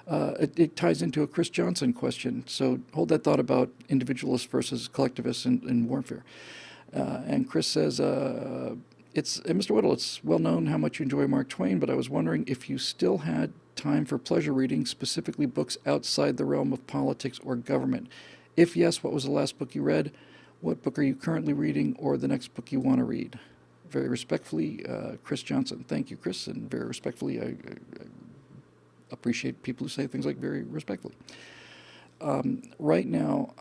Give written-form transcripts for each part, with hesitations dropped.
It ties into a Chris Johnson question. So hold that thought about individualists versus collectivists in warfare. And Chris says, Mr. Whittle, it's well known how much you enjoy Mark Twain, but I was wondering if you still had time for pleasure reading, specifically books outside the realm of politics or government. If yes, what was the last book you read? What book are you currently reading, or the next book you want to read? Very respectfully, Chris Johnson. Thank you, Chris, and very respectfully, I appreciate people who say things like very respectfully. Right now,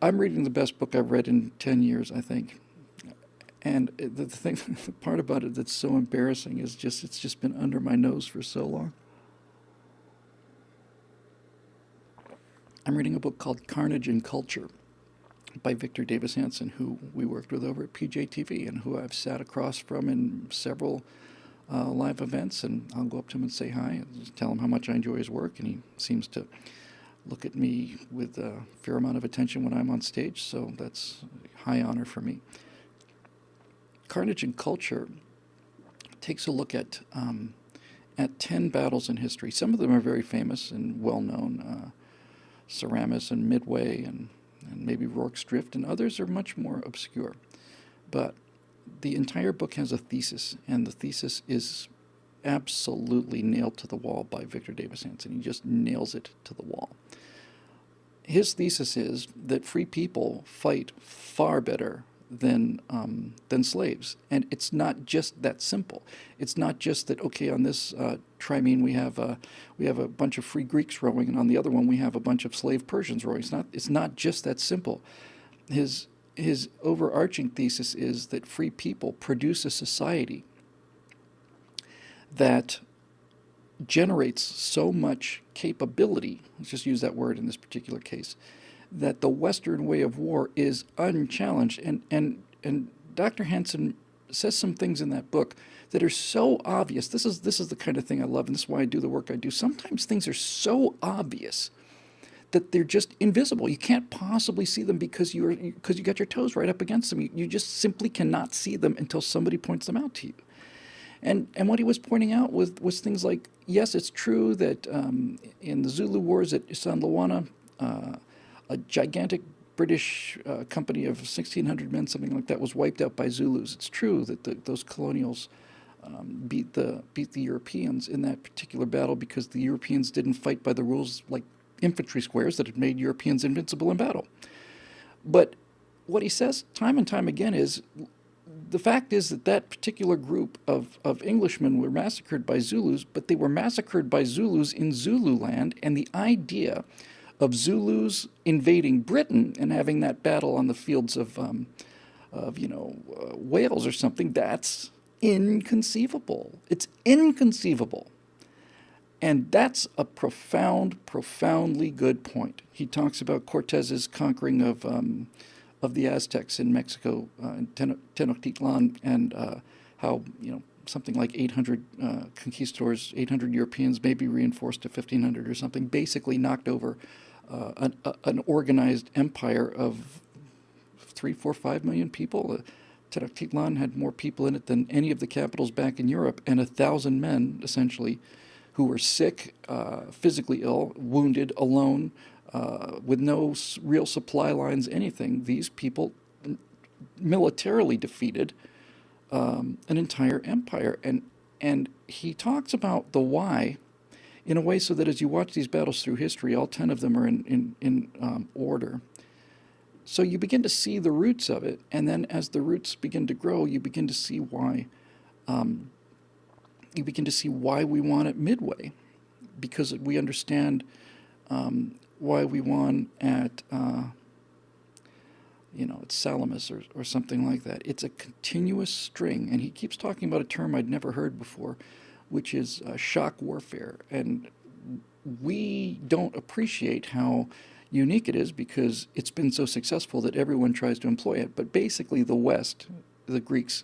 I'm reading the best book I've read in 10 years, I think. And the thing, the part about it that's so embarrassing is it's just been under my nose for so long. I'm reading a book called Carnage and Culture by Victor Davis Hanson, who we worked with over at PJTV and who I've sat across from in several live events. And I'll go up to him and say hi and just tell him how much I enjoy his work. And he seems to look at me with a fair amount of attention when I'm on stage, so that's a high honor for me. Carnage and Culture takes a look at 10 battles in history. Some of them are very famous and well-known, Ceramus and Midway and maybe Rorke's Drift, and others are much more obscure. But the entire book has a thesis, and the thesis is absolutely nailed to the wall by Victor Davis Hanson. He just nails it to the wall. His thesis is that free people fight far better than slaves, and it's not just that simple. It's not just that, okay, on this trimene we have a bunch of free Greeks rowing, and on the other one we have a bunch of slave Persians rowing. It's not just that simple. His overarching thesis is that free people produce a society that generates so much capability, let's just use that word in this particular case, that the Western way of war is unchallenged. And Dr. Hanson says some things in that book that are so obvious. This is the kind of thing I love, and this is why I do the work I do. Sometimes things are so obvious that they're just invisible. You can't possibly see them because you got your toes right up against them. You just simply cannot see them until somebody points them out to you. And what he was pointing out was things like, yes, it's true that in the Zulu Wars at San Luana, a gigantic British company of 1,600 men, something like that, was wiped out by Zulus. It's true that those colonials beat the Europeans in that particular battle because the Europeans didn't fight by the rules like infantry squares that had made Europeans invincible in battle. But what he says time and time again is, the fact is that particular group of Englishmen were massacred by Zulus, but they were massacred by Zulus in Zululand, and the idea of Zulus invading Britain and having that battle on the fields of Wales or something, that's inconceivable. It's inconceivable. And that's a profoundly good point. He talks about Cortez's conquering of the Aztecs in Mexico, in Tenochtitlan, and how something like 800 conquistadors, 800 Europeans, maybe reinforced to 1,500 or something, basically knocked over an organized empire of 3, 4, 5 million people. Tenochtitlan had more people in it than any of the capitals back in Europe, and 1,000 men, essentially, who were sick, physically ill, wounded, alone, with no real supply lines, anything. These people militarily defeated an entire empire. And he talks about the why in a way so that as you watch these battles through history, all 10 of them are in order. So you begin to see the roots of it, and then as the roots begin to grow, you begin to see why. You begin to see why we won at Midway, because we understand why we won at Salamis or something like that. It's a continuous string, and he keeps talking about a term I'd never heard before, which is shock warfare. And we don't appreciate how unique it is because it's been so successful that everyone tries to employ it. But basically the West, the Greeks,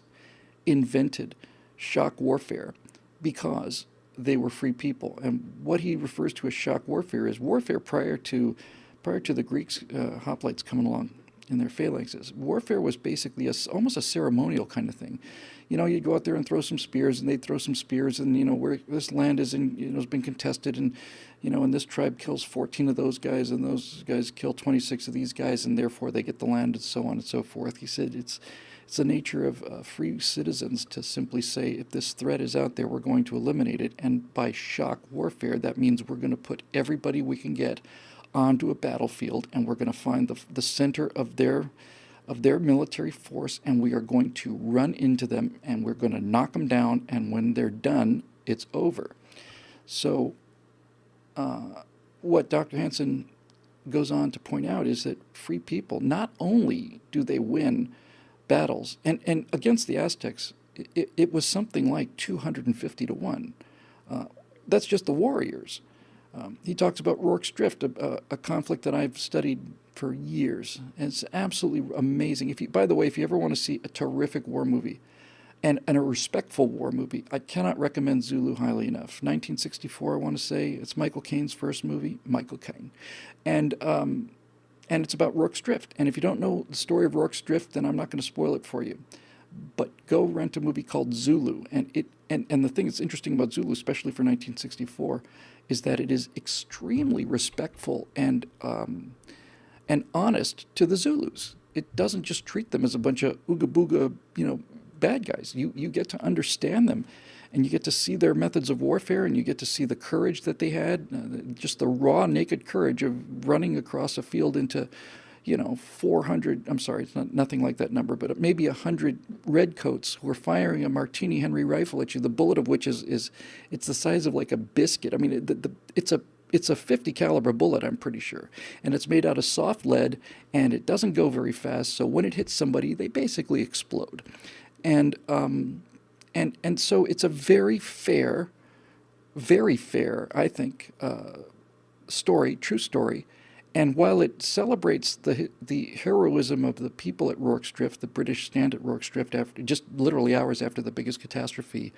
invented shock warfare because they were free people. And what he refers to as shock warfare is warfare prior to the Greeks, hoplites coming along. in their phalanxes. Warfare was basically almost a ceremonial kind of thing. You'd go out there and throw some spears, and they'd throw some spears, and where this land is, has been contested, and and this tribe kills 14 of those guys, and those guys kill 26 of these guys, and therefore they get the land, and so on and so forth. He said it's the nature of free citizens to simply say, if this threat is out there, we're going to eliminate it, and by shock warfare, that means we're going to put everybody we can get onto a battlefield, and we're going to find the center of their military force, and we are going to run into them, and we're going to knock them down, and when they're done, it's over. So what Dr. Hansen goes on to point out is that free people, not only do they win battles, and against the Aztecs, it was something like 250 to 1. That's just the warriors. He talks about Rorke's Drift, a conflict that I've studied for years. And it's absolutely amazing. By the way, if you ever want to see a terrific war movie and a respectful war movie, I cannot recommend Zulu highly enough. 1964, I want to say. It's Michael Caine's first movie, Michael Caine. And it's about Rorke's Drift. And if you don't know the story of Rorke's Drift, then I'm not going to spoil it for you. But go rent a movie called Zulu. And the thing that's interesting about Zulu, especially for 1964, is that it is extremely respectful and honest to the Zulus. It doesn't just treat them as a bunch of ooga booga, bad guys. You get to understand them, and you get to see their methods of warfare, and you get to see the courage that they had, just the raw, naked courage of running across a field into 400, I'm sorry, it's nothing like that number, but maybe 100 redcoats who are firing a Martini Henry rifle at you, the bullet of which it's the size of like a biscuit. I mean, it's a 50 caliber bullet, I'm pretty sure. And it's made out of soft lead, and it doesn't go very fast, so when it hits somebody, they basically explode. And so it's a very fair, I think, true story. And while it celebrates the heroism of the people at Rorke's Drift, the British stand at Rorke's Drift after just literally hours after the biggest catastrophe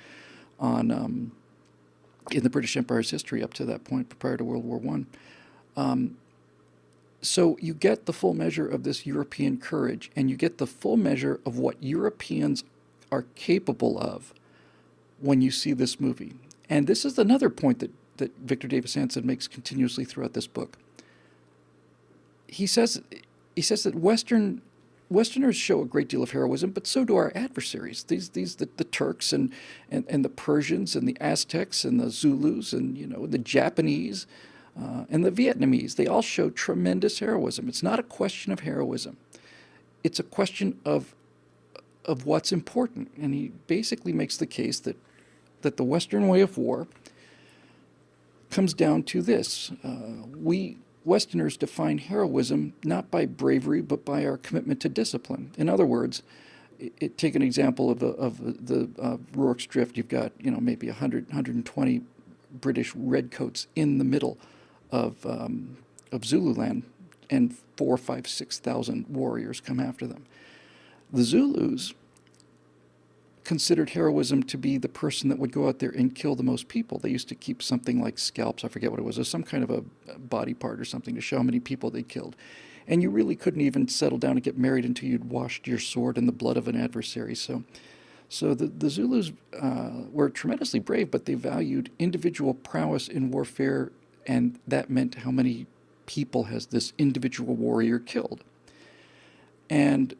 in the British Empire's history up to that point, prior to World War I. So you get the full measure of this European courage, and you get the full measure of what Europeans are capable of when you see this movie. And this is another point that Victor Davis Hanson makes continuously throughout this book. He says that Westerners show a great deal of heroism, but so do our adversaries. The Turks and the Persians and the Aztecs and the Zulus and the Japanese and the Vietnamese. They all show tremendous heroism. It's not a question of heroism. It's a question of what's important. And he basically makes the case that the Western way of war comes down to this: we Westerners define heroism not by bravery, but by our commitment to discipline. In other words, take an example of the Rorke's Drift. You've got maybe 100, 120 British redcoats in the middle of Zululand, and 4, 5, 6,000 warriors come after them. The Zulus considered heroism to be the person that would go out there and kill the most people. They used to keep something like scalps, I forget what it was, or some kind of a body part or something to show how many people they killed. And you really couldn't even settle down and get married until you'd washed your sword in the blood of an adversary. So the Zulus were tremendously brave, but they valued individual prowess in warfare, and that meant how many people has this individual warrior killed. And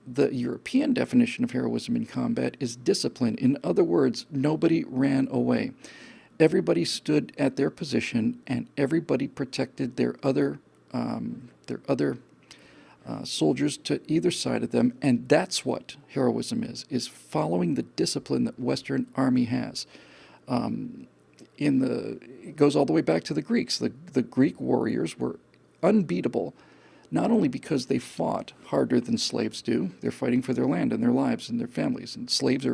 the European definition of heroism in combat is discipline. In other words, nobody ran away. Everybody stood at their position, and everybody protected their other soldiers to either side of them. And that's what heroism is following the discipline that Western Army has. It goes all the way back to the Greeks. The Greek warriors were unbeatable, not only because they fought harder than slaves do. They're fighting for their land and their lives and their families. And slave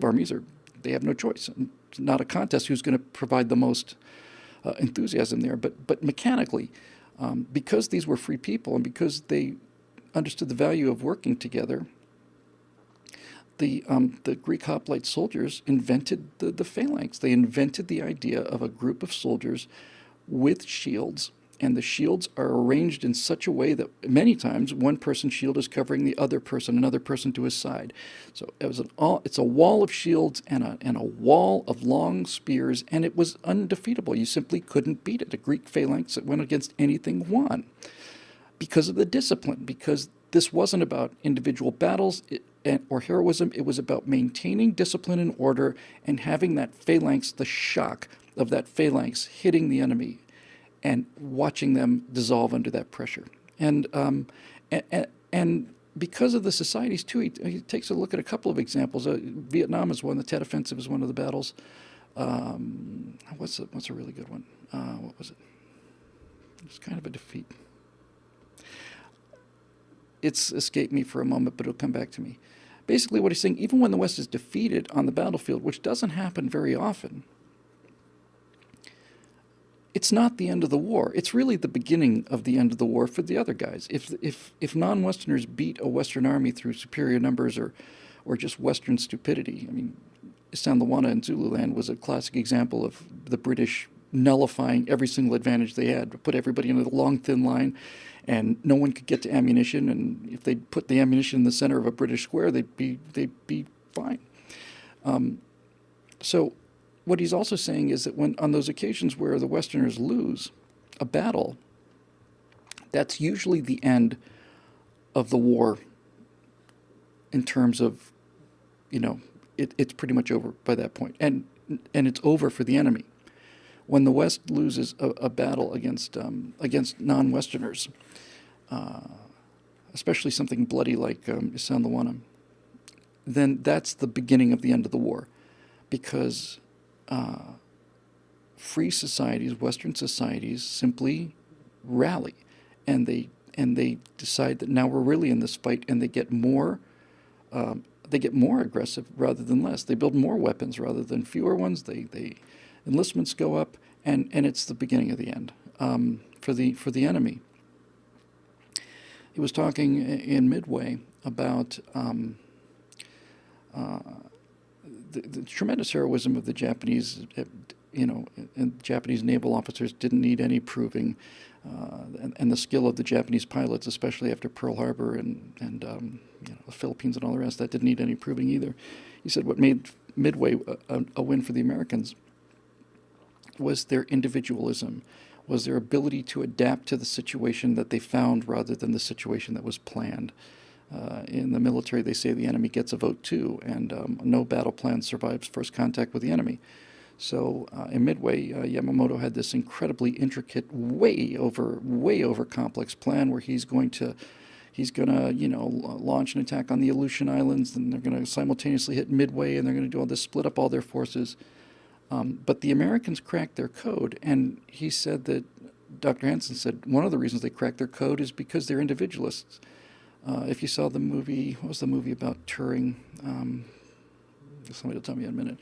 armies they have no choice. It's not a contest who's going to provide the most enthusiasm there. But mechanically, because these were free people and because they understood the value of working together, the Greek hoplite soldiers invented the phalanx. They invented the idea of a group of soldiers with shields and the shields are arranged in such a way that many times one person's shield is covering the other person, another person to his side. So it's a wall of shields and a wall of long spears, and it was undefeatable. You simply couldn't beat it. A Greek phalanx that went against anything won because of the discipline, because this wasn't about individual battles or heroism. It was about maintaining discipline and order and having that phalanx, the shock of that phalanx hitting the enemy and watching them dissolve under that pressure. And because of the societies, too, he takes a look at a couple of examples. Vietnam is one. The Tet Offensive is one of the battles. What's a really good one? What was it? It's kind of a defeat. It's escaped me for a moment, but it'll come back to me. Basically, what he's saying, even when the West is defeated on the battlefield, which doesn't happen very often, it's not the end of the war. It's really the beginning of the end of the war for the other guys. If non-Westerners beat a Western army through superior numbers or just Western stupidity, I mean, Isandlwana and Zululand was a classic example of the British nullifying every single advantage they had, put everybody in a long, thin line, and no one could get to ammunition. And if they put the ammunition in the center of a British square, they'd be fine. So what he's also saying is that when on those occasions where the Westerners lose a battle, that's usually the end of the war in terms of, it's pretty much over by that point. And it's over for the enemy. When the West loses a battle against non-Westerners, especially something bloody like Isandlwana, then that's the beginning of the end of the war, because free societies, Western societies, simply rally, and they decide that now we're really in this fight, and they get more aggressive rather than less. They build more weapons rather than fewer ones. They enlistments go up, and it's the beginning of the end for the enemy. He was talking in Midway about the tremendous heroism of the Japanese. And Japanese naval officers didn't need any proving, and the skill of the Japanese pilots, especially after Pearl Harbor and the Philippines and all the rest, that didn't need any proving either. He said what made Midway a win for the Americans was their individualism, was their ability to adapt to the situation that they found rather than the situation that was planned. In the military, they say the enemy gets a vote too, and no battle plan survives first contact with the enemy. So in Midway, Yamamoto had this incredibly intricate, way over complex plan where he's going to launch an attack on the Aleutian Islands, and they're going to simultaneously hit Midway, and they're going to do all this, split up all their forces. But the Americans cracked their code, and he said that, Dr. Hansen said, one of the reasons they cracked their code is because they're individualists. If you saw the movie, what was the movie about Turing? Somebody will tell me in a minute.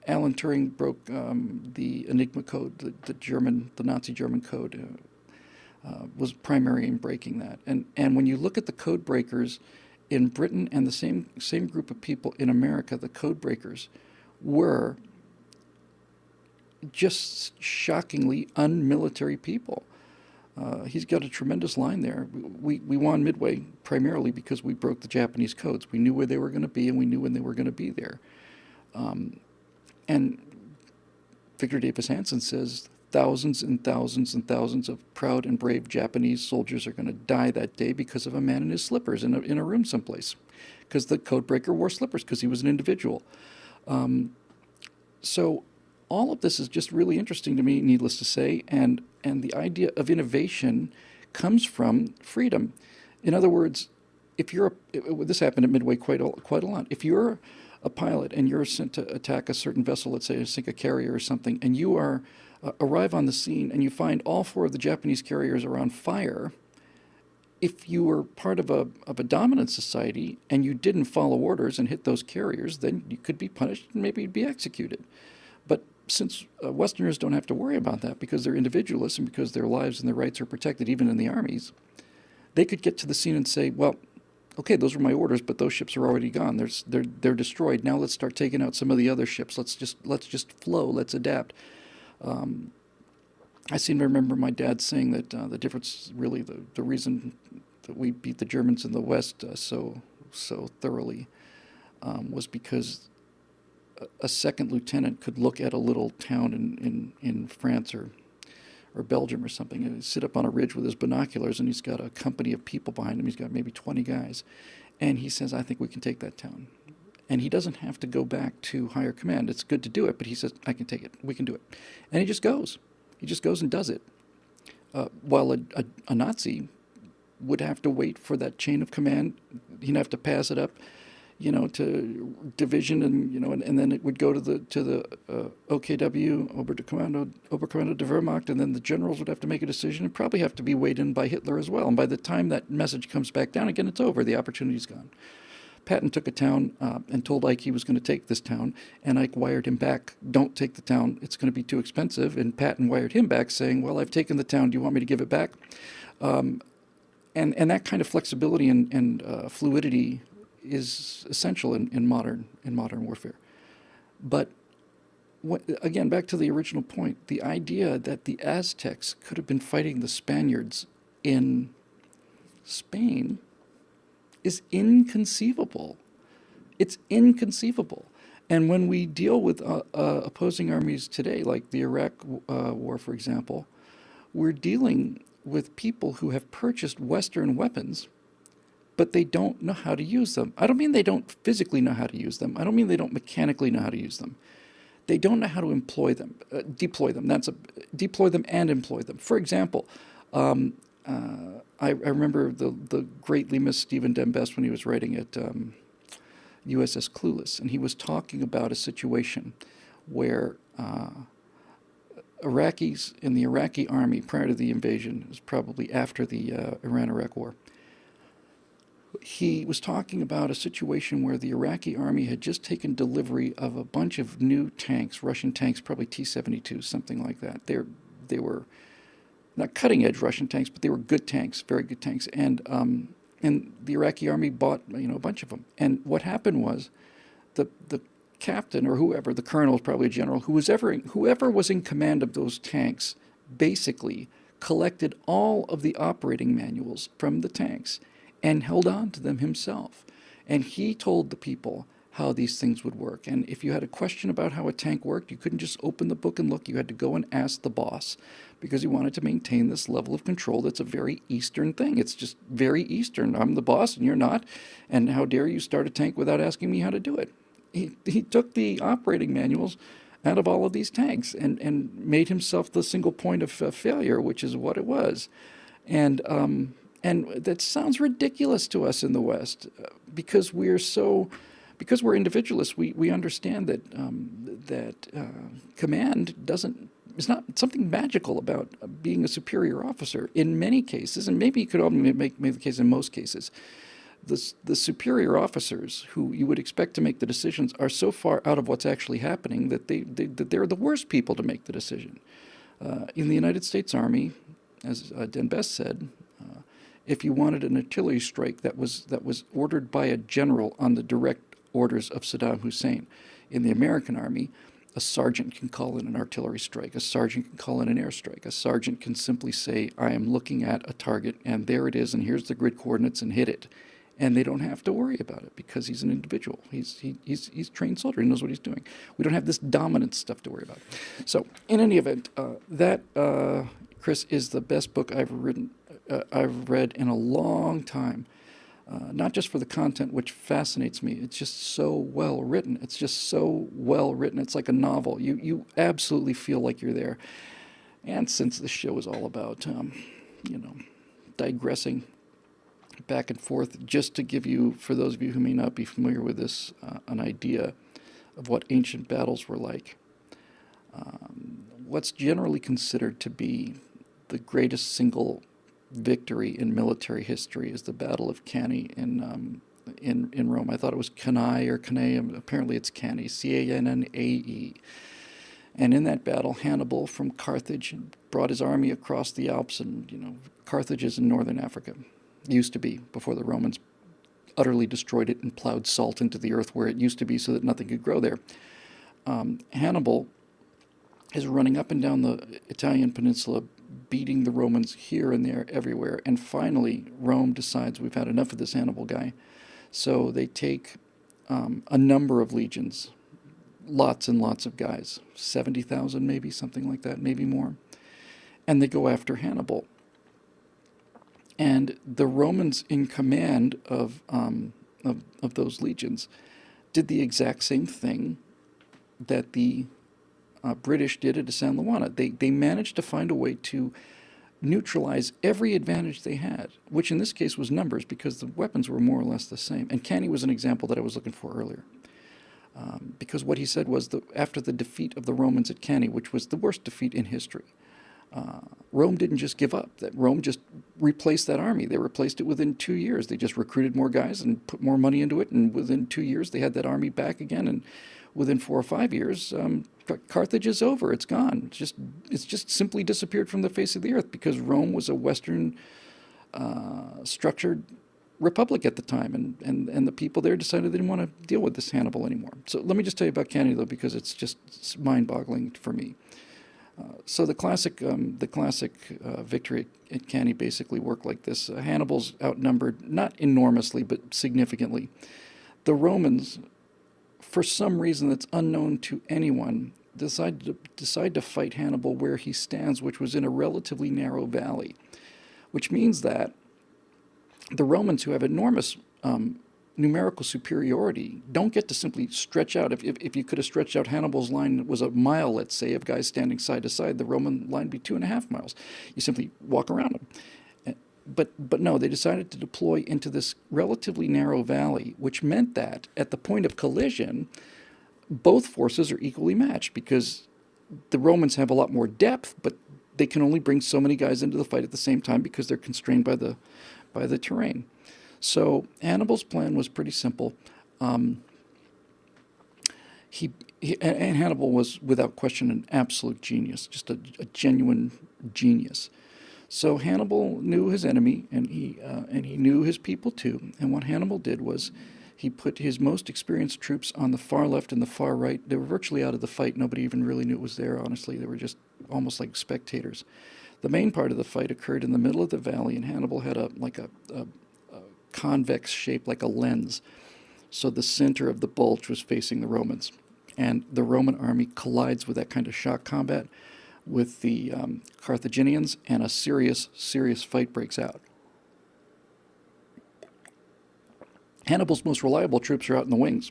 Alan Turing broke the Enigma code, the Nazi German code, was primary in breaking that. And when you look at the code breakers in Britain and the same group of people in America, the code breakers were just shockingly unmilitary people. He's got a tremendous line there. We won Midway primarily because we broke the Japanese codes. We knew where they were going to be, and we knew when they were going to be there. And Victor Davis Hanson says thousands and thousands and thousands of proud and brave Japanese soldiers are going to die that day because of a man in his slippers in a room someplace, because the codebreaker wore slippers because he was an individual. So all of this is just really interesting to me, needless to say, and the idea of innovation comes from freedom. In other words, if you're this happened at Midway quite a lot. If you're a pilot and you're sent to attack a certain vessel, let's say sink a carrier or something, and you arrive on the scene and you find all four of the Japanese carriers are on fire, if you were part of a dominant society and you didn't follow orders and hit those carriers, then you could be punished and maybe you'd be executed. But since Westerners don't have to worry about that because they're individualists and because their lives and their rights are protected even in the armies, they could get to the scene and say, well, okay, those were my orders, but those ships are already gone. They're destroyed. Now let's start taking out some of the other ships. Let's just flow. Let's adapt. I seem to remember my dad saying that the difference, really, the reason that we beat the Germans in the West so thoroughly was because a second lieutenant could look at a little town in France or Belgium or something, and he'd sit up on a ridge with his binoculars, and he's got a company of people behind him. He's got maybe 20 guys, and he says, "I think we can take that town." And he doesn't have to go back to higher command. It's good to do it, but he says, "I can take it. We can do it," and he just goes. He just goes and does it. While a Nazi would have to wait for that chain of command. He'd have to pass it up, to division, and then it would go to the OKW, Oberkommando der Wehrmacht, and then the generals would have to make a decision and probably have to be weighed in by Hitler as well. And by the time that message comes back down again, it's over. The opportunity's gone. Patton took a town and told Ike he was going to take this town, and Ike wired him back, "Don't take the town, it's going to be too expensive." And Patton wired him back saying, "Well, I've taken the town, do you want me to give it back?" And that kind of flexibility and fluidity is essential in modern warfare. But again, back to the original point, the idea that the Aztecs could have been fighting the Spaniards in Spain is inconceivable. It's inconceivable. And when we deal with opposing armies today, like the Iraq War, for example, we're dealing with people who have purchased Western weapons, but they don't know how to use them. I don't mean they don't physically know how to use them. I don't mean they don't mechanically know how to use them. They don't know how to employ them, deploy them. Deploy them and employ them. For example, I remember the greatly missed Stephen Dembest when he was writing at USS Clueless, and he was talking about a situation where Iraqis in the Iraqi army prior to the invasion, it was probably after the Iran-Iraq War, he was talking about a situation where the Iraqi army had just taken delivery of a bunch of new tanks, Russian tanks, probably T-72, something like that. They were not cutting-edge Russian tanks, but they were good tanks, very good tanks. And the Iraqi army bought a bunch of them. And what happened was the captain or whoever, the colonel, probably a general, whoever was in command of those tanks, basically collected all of the operating manuals from the tanks and held on to them himself. And he told the people how these things would work. And if you had a question about how a tank worked, you couldn't just open the book and look. You had to go and ask the boss, because he wanted to maintain this level of control that's a very Eastern thing. It's just very Eastern. I'm the boss and you're not. And how dare you start a tank without asking me how to do it? He took the operating manuals out of all of these tanks and made himself the single point of failure, which is what it was. And that sounds ridiculous to us in the West, because we're individualists. We understand that command is not something magical about being a superior officer in many cases, and maybe you could only make the case in most cases. The superior officers who you would expect to make the decisions are so far out of what's actually happening that they're the worst people to make the decision. In the United States Army, as Den Best said, if you wanted an artillery strike that was ordered by a general on the direct orders of Saddam Hussein, in the American Army, a sergeant can call in an artillery strike. A sergeant can call in an airstrike. A sergeant can simply say, "I am looking at a target, and there it is, and here's the grid coordinates, and hit it." And they don't have to worry about it because he's an individual. He's a trained soldier. He knows what he's doing. We don't have this dominance stuff to worry about. So, in any event, Chris, is the best book I've read in a long time. Not just for the content, which fascinates me. It's just so well written. It's like a novel. You absolutely feel like you're there. And since the show is all about, digressing back and forth, just to give you, for those of you who may not be familiar with this, an idea of what ancient battles were like. What's generally considered to be the greatest single victory in military history is the Battle of Cannae in Rome. I thought it was Cannae or Cannae. Apparently it's Cannae, Cannae. And in that battle, Hannibal from Carthage brought his army across the Alps, and Carthage is in northern Africa. It used to be, before the Romans utterly destroyed it and plowed salt into the earth where it used to be so that nothing could grow there. Hannibal is running up and down the Italian peninsula, beating the Romans here and there, everywhere. And finally, Rome decides we've had enough of this Hannibal guy. So they take a number of legions, lots and lots of guys, 70,000 maybe, something like that, maybe more. And they go after Hannibal. And the Romans in command of those legions did the exact same thing that the British did at San Luana. They managed to find a way to neutralize every advantage they had, which in this case was numbers, because the weapons were more or less the same. And Canny was an example that I was looking for earlier. Because what he said was that after the defeat of the Romans at Canny, which was the worst defeat in history, Rome didn't just give up. That Rome just replaced that army. They replaced it within 2 years. They just recruited more guys and put more money into it, and within 2 years they had that army back again. And within 4 or 5 years, Carthage is over. It's gone. It's just simply disappeared from the face of the earth, because Rome was a Western structured republic at the time, and the people there decided they didn't want to deal with this Hannibal anymore. So let me just tell you about Canny, though, because it's mind-boggling for me. So the classic victory at Canny basically worked like this. Hannibal's outnumbered, not enormously, but significantly. The Romans, for some reason that's unknown to anyone, decide to fight Hannibal where he stands, which was in a relatively narrow valley, which means that the Romans, who have enormous numerical superiority, don't get to simply stretch out. If you could have stretched out Hannibal's line, it was a mile, let's say, of guys standing side to side, the Roman line would be 2.5 miles. You simply walk around them. But no, they decided to deploy into this relatively narrow valley, which meant that at the point of collision, both forces are equally matched, because the Romans have a lot more depth, but they can only bring so many guys into the fight at the same time because they're constrained by the terrain. So Hannibal's plan was pretty simple. And Hannibal was, without question, an absolute genius, just a genuine genius. So Hannibal knew his enemy, and he knew his people too. And what Hannibal did was he put his most experienced troops on the far left and the far right. They were virtually out of the fight. Nobody even really knew it was there, honestly. They were just almost like spectators. The main part of the fight occurred in the middle of the valley, and Hannibal had a convex shape, like a lens. So the center of the bulge was facing the Romans. And the Roman army collides with that kind of shock combat with the Carthaginians, and a serious, serious fight breaks out. Hannibal's most reliable troops are out in the wings.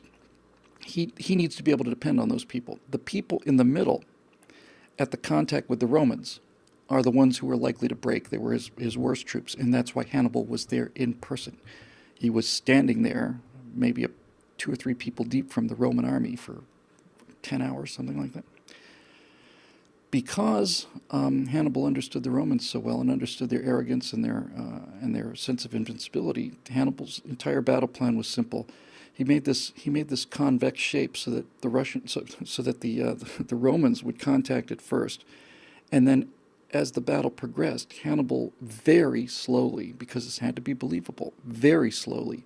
He needs to be able to depend on those people. The people in the middle, at the contact with the Romans, are the ones who were likely to break. They were his worst troops, and that's why Hannibal was there in person. He was standing there, maybe 2 or 3 people deep from the Roman army for 10 hours, something like that. Because Hannibal understood the Romans so well and understood their arrogance and their sense of invincibility, Hannibal's entire battle plan was simple. He made this convex shape so that the Romans would contact it first, and then as the battle progressed, Hannibal very slowly, because this had to be believable, very slowly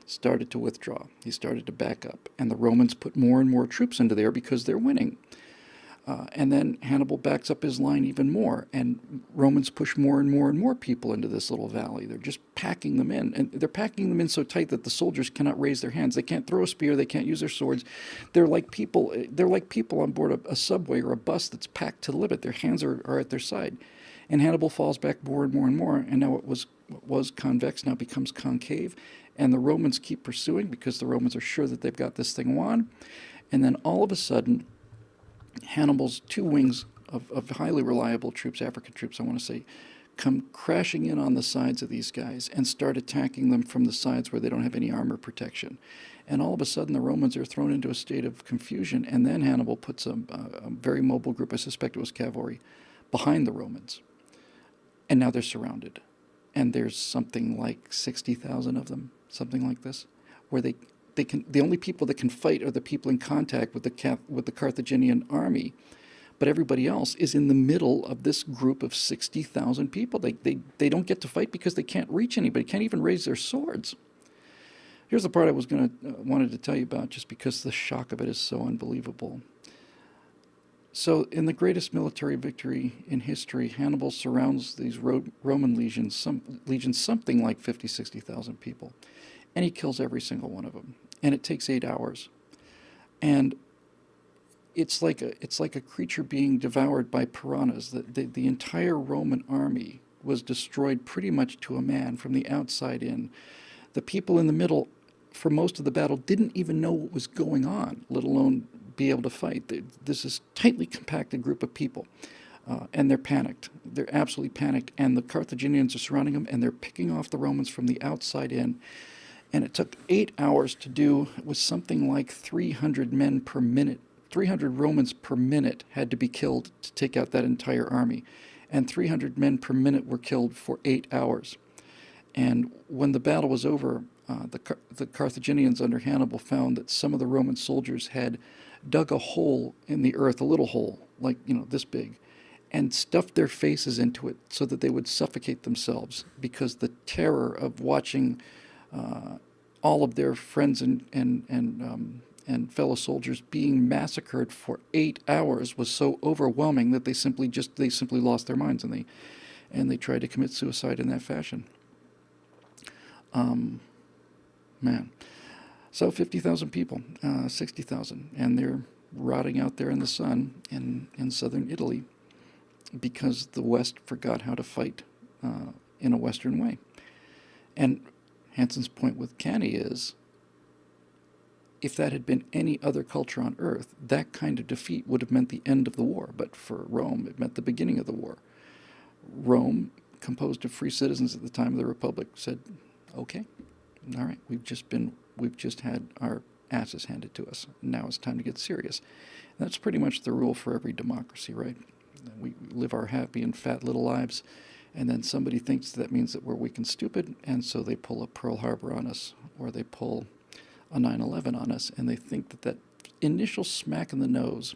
started to withdraw. He started to back up, and the Romans put more and more troops into there because they're winning. And then Hannibal backs up his line even more, and Romans push more and more and more people into this little valley. They're just packing them in, and they're packing them in so tight that the soldiers cannot raise their hands. They can't throw a spear. They can't use their swords. They're like people on board a subway or a bus that's packed to the limit. Their hands are at their side. And Hannibal falls back more and more and more, and now what was convex now becomes concave, and the Romans keep pursuing because the Romans are sure that they've got this thing won. And then all of a sudden, Hannibal's 2 wings of highly reliable troops, African troops, I want to say, come crashing in on the sides of these guys and start attacking them from the sides where they don't have any armor protection. And all of a sudden, the Romans are thrown into a state of confusion, and then Hannibal puts a very mobile group, I suspect it was cavalry, behind the Romans. And now they're surrounded. And there's something like 60,000 of them, something like this, where the only people that can fight are the people in contact with the Carthaginian army, but everybody else is in the middle of this group of 60,000 people. They don't get to fight because they can't reach anybody, can't even raise their swords. Here's the part I wanted to tell you about, just because the shock of it is so unbelievable. So, in the greatest military victory in history, Hannibal surrounds these Roman legions, something like 50, 60,000 people, and he kills every single one of them. And it takes 8 hours. And it's like a creature being devoured by piranhas. The entire Roman army was destroyed pretty much to a man from the outside in. The people in the middle, for most of the battle, didn't even know what was going on, let alone be able to fight. This is tightly compacted group of people, and they're panicked. They're absolutely panicked, and the Carthaginians are surrounding them, and they're picking off the Romans from the outside in. And it took 8 hours to do. It was something like 300 men per minute. 300 Romans per minute had to be killed to take out that entire army, and 300 men per minute were killed for 8 hours. And when the battle was over, the Carthaginians under Hannibal found that some of the Roman soldiers had dug a hole in the earth, a little hole, like, this big, and stuffed their faces into it so that they would suffocate themselves, because the terror of watching all of their friends and fellow soldiers being massacred for 8 hours was so overwhelming that they simply lost their minds, and they tried to commit suicide in that fashion. Man, so 50,000 people, 60,000, and they're rotting out there in the sun in southern Italy because the West forgot how to fight in a Western way. And Hanson's point with Canny is, if that had been any other culture on Earth, that kind of defeat would have meant the end of the war. But for Rome, it meant the beginning of the war. Rome, composed of free citizens at the time of the Republic, said, "Okay, all right, we've just had our asses handed to us. Now it's time to get serious." And that's pretty much the rule for every democracy, right? We live our happy and fat little lives, and then somebody thinks that means that we're weak and stupid, and so they pull a Pearl Harbor on us, or they pull a 9/11 on us, and they think that that initial smack in the nose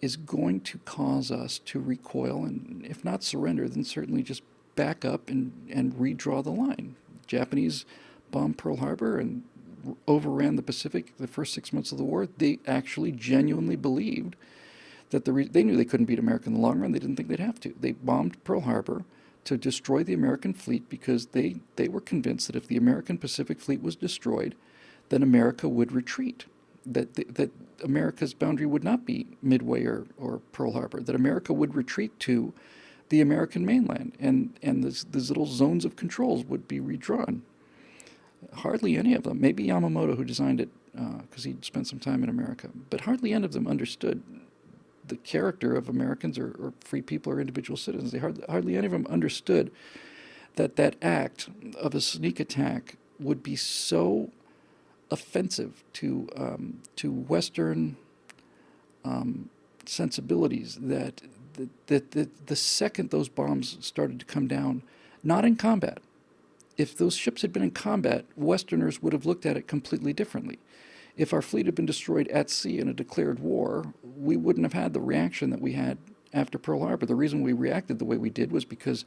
is going to cause us to recoil, and if not surrender, then certainly just back up and redraw the line. Japanese bombed Pearl Harbor and overran the Pacific the first 6 months of the war. They actually genuinely believed that they knew they couldn't beat America in the long run. They didn't think they'd have to. They bombed Pearl Harbor to destroy the American fleet because they were convinced that if the American Pacific Fleet was destroyed, then America would retreat, that America's boundary would not be Midway or Pearl Harbor, that America would retreat to the American mainland, and these little zones of controls would be redrawn. Hardly any of them, maybe Yamamoto, who designed it, because he'd spent some time in America, but hardly any of them understood the character of Americans or free people or individual citizens. Hardly any of them understood that act of a sneak attack would be so offensive to Western sensibilities that the second those bombs started to come down, not in combat. If those ships had been in combat, Westerners would have looked at it completely differently. If our fleet had been destroyed at sea in a declared war, we wouldn't have had the reaction that we had after Pearl Harbor. The reason we reacted the way we did was because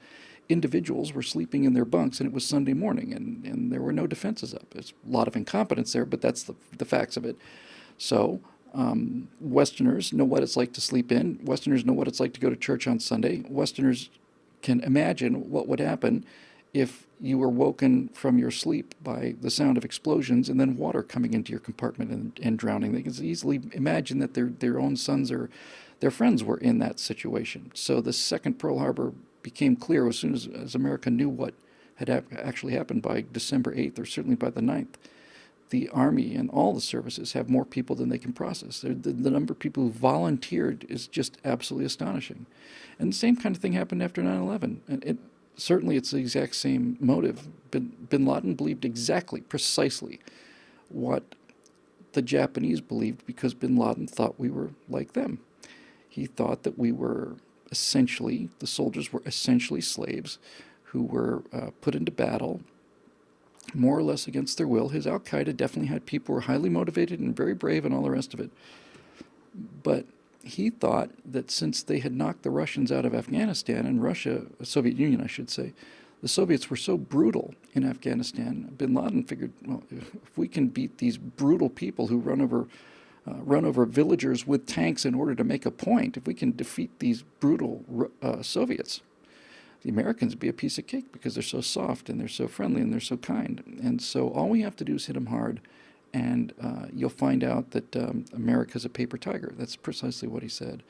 individuals were sleeping in their bunks, and it was Sunday morning, and there were no defenses up. There's a lot of incompetence there, but that's the facts of it. So Westerners know what it's like to sleep in. Westerners know what it's like to go to church on Sunday. Westerners can imagine what would happen if you were woken from your sleep by the sound of explosions and then water coming into your compartment and drowning. They can easily imagine that their own sons or their friends were in that situation. So the second Pearl Harbor became clear as soon as America knew what had actually happened by December 8th, or certainly by the 9th. The Army and all the services have more people than they can process. The number of people who volunteered is just absolutely astonishing. And the same kind of thing happened after 9/11. And certainly it's the exact same motive. Bin Laden believed precisely what the Japanese believed, because Bin Laden thought we were like them. He thought that the soldiers were essentially slaves who were put into battle more or less against their will. His Al-Qaeda definitely had people who were highly motivated and very brave and all the rest of it. But he thought that since they had knocked the Russians out of Afghanistan, and Soviet Union I should say, the Soviets were so brutal in Afghanistan, Bin Laden figured, well, if we can beat these brutal people who run over run over villagers with tanks in order to make a point, if we can defeat these brutal Soviets, the Americans would be a piece of cake because they're so soft and they're so friendly and they're so kind. And so all we have to do is hit them hard, and you'll find out that America's a paper tiger. That's precisely what he said.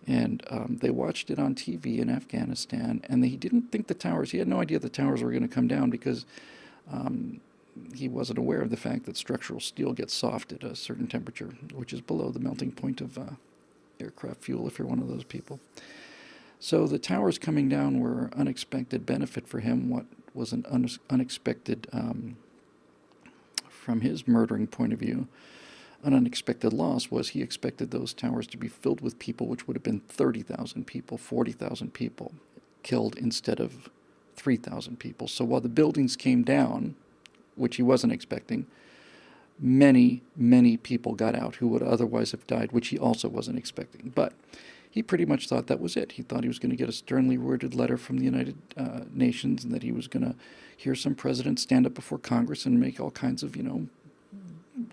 And they watched it on TV in Afghanistan, and he didn't think the towers, he had no idea the towers were going to come down because he wasn't aware of the fact that structural steel gets soft at a certain temperature, which is below the melting point of aircraft fuel, if you're one of those people. So the towers coming down were unexpected benefit for him. What was an unexpected, from his murdering point of view, an unexpected loss was he expected those towers to be filled with people, which would have been 30,000 people, 40,000 people killed instead of 3,000 people. So while the buildings came down, which he wasn't expecting, many, many people got out who would otherwise have died, which he also wasn't expecting. But he pretty much thought that was it. He thought he was going to get a sternly worded letter from the United Nations, and that he was going to hear some president stand up before Congress and make all kinds of,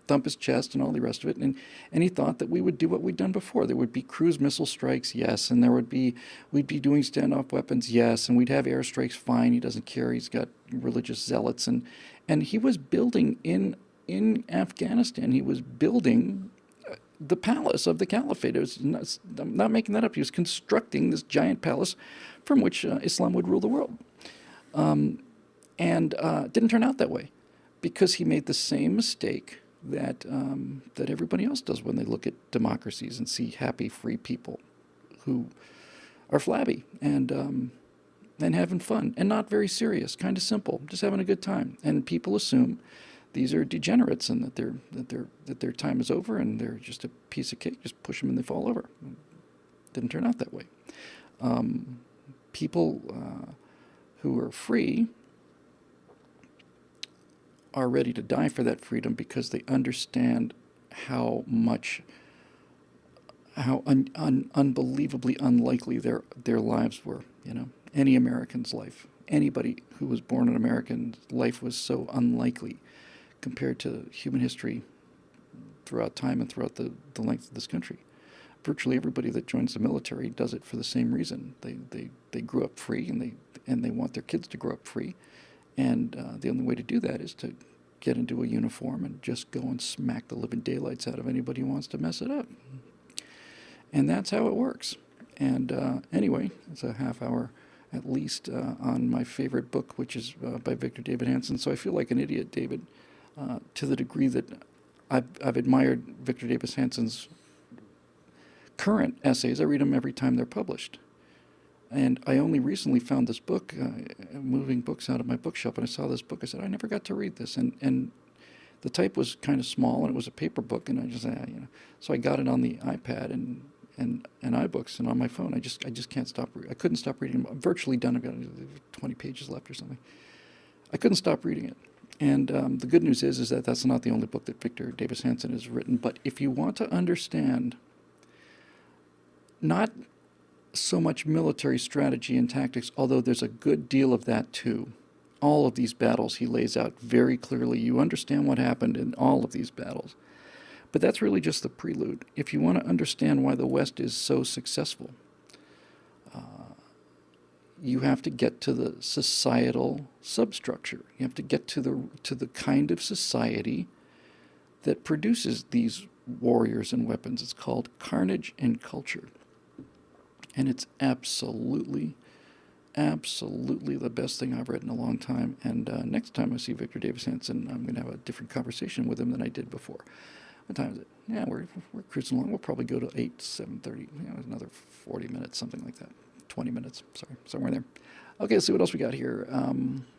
thump his chest and all the rest of it. And he thought that we would do what we'd done before. There would be cruise missile strikes, yes, and we'd be doing standoff weapons, yes, and we'd have airstrikes, fine. He doesn't care. He's got religious zealots, and he was building in Afghanistan. He was building the palace of the caliphate. I'm not making that up. He was constructing this giant palace from which Islam would rule the world. And it didn't turn out that way, because he made the same mistake that everybody else does when they look at democracies and see happy, free people who are flabby and having fun and not very serious, kind of simple, just having a good time. And people assume these are degenerates and that their time is over and they're just a piece of cake. Just push them and they fall over. Didn't turn out that way. People who are free are ready to die for that freedom because they understand how unbelievably unlikely their lives were. Any American's life, anybody who was born an American's life was so unlikely compared to human history throughout time and throughout the length of this country. Virtually everybody that joins the military does it for the same reason. They grew up free, and they want their kids to grow up free. And the only way to do that is to get into a uniform and just go and smack the living daylights out of anybody who wants to mess it up. And that's how it works. And anyway, it's a half hour at least on my favorite book, which is by Victor David Hanson. So I feel like an idiot, David, to the degree that I've admired Victor Davis Hanson's current essays. I read them every time they're published. And I only recently found this book, moving books out of my bookshelf, and I saw this book. I said, I never got to read this. And the type was kind of small, and it was a paper book, and I just, So I got it on the iPad and iBooks and on my phone. I just can't stop. I couldn't stop reading. I'm virtually done. I've got 20 pages left or something. I couldn't stop reading it. And the good news is that that's not the only book that Victor Davis Hanson has written. But if you want to understand not so much military strategy and tactics, although there's a good deal of that too. All of these battles he lays out very clearly. You understand what happened in all of these battles. But that's really just the prelude. If you want to understand why the West is so successful, you have to get to the societal substructure. You have to get to the kind of society that produces these warriors and weapons. It's called Carnage and Culture. And it's absolutely the best thing I've read in a long time. And next time I see Victor Davis Hanson, I'm going to have a different conversation with him than I did before. What time is it? Yeah, we're cruising along. We'll probably go to 7:30, another 40 minutes, something like that. 20 minutes, sorry, somewhere there. Okay, let's see what else we got here.